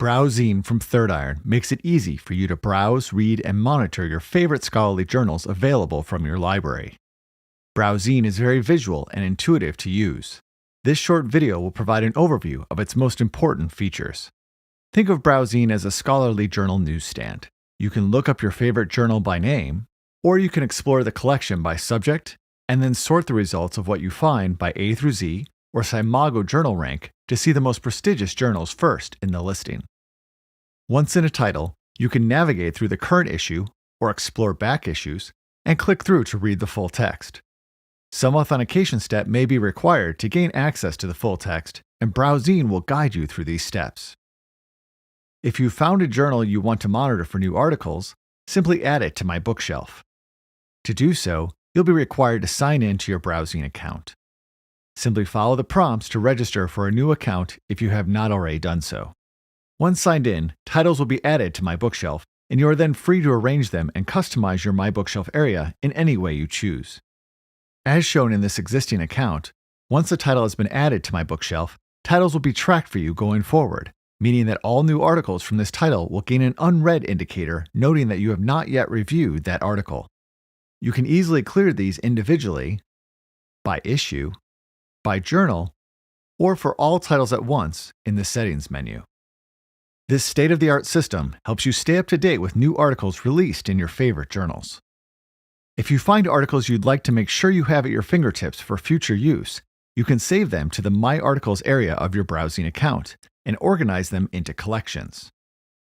Browzine from Third Iron makes it easy for you to browse, read, and monitor your favorite scholarly journals available from your library. Browzine is very visual and intuitive to use. This short video will provide an overview of its most important features. Think of Browzine as a scholarly journal newsstand. You can look up your favorite journal by name, or you can explore the collection by subject, and then sort the results of what you find by A through Z or Simago journal rank to see the most prestigious journals first in the listing. Once in a title, you can navigate through the current issue or explore back issues and click through to read the full text. Some authentication step may be required to gain access to the full text, and Browzine will guide you through these steps. If you found a journal you want to monitor for new articles, simply add it to My Bookshelf. To do so, you'll be required to sign in to your Browzine account. Simply follow the prompts to register for a new account if you have not already done so. Once signed in, titles will be added to My Bookshelf, and you are then free to arrange them and customize your My Bookshelf area in any way you choose. As shown in this existing account, once a title has been added to My Bookshelf, titles will be tracked for you going forward, meaning that all new articles from this title will gain an unread indicator noting that you have not yet reviewed that article. You can easily clear these individually, by issue, by journal, or for all titles at once in the Settings menu. This state-of-the-art system helps you stay up to date with new articles released in your favorite journals. If you find articles you'd like to make sure you have at your fingertips for future use, you can save them to the My Articles area of your Browzine account and organize them into collections.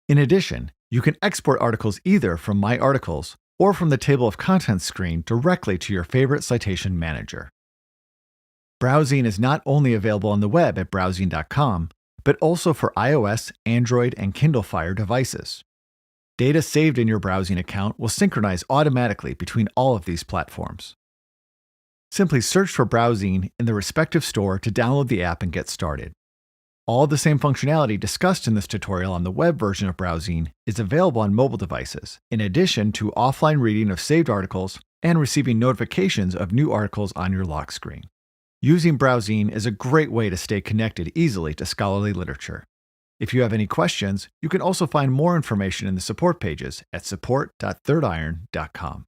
In addition, you can export articles either from My Articles or from the Table of Contents screen directly to your favorite citation manager. Browzine is not only available on the web at browzine.com, but also for iOS, Android, and Kindle Fire devices. Data saved in your Browzine account will synchronize automatically between all of these platforms. Simply search for Browzine in the respective store to download the app and get started. All the same functionality discussed in this tutorial on the web version of Browzine is available on mobile devices, in addition to offline reading of saved articles and receiving notifications of new articles on your lock screen. Using Browzine is a great way to stay connected easily to scholarly literature. If you have any questions, you can also find more information in the support pages at support.thirdiron.com.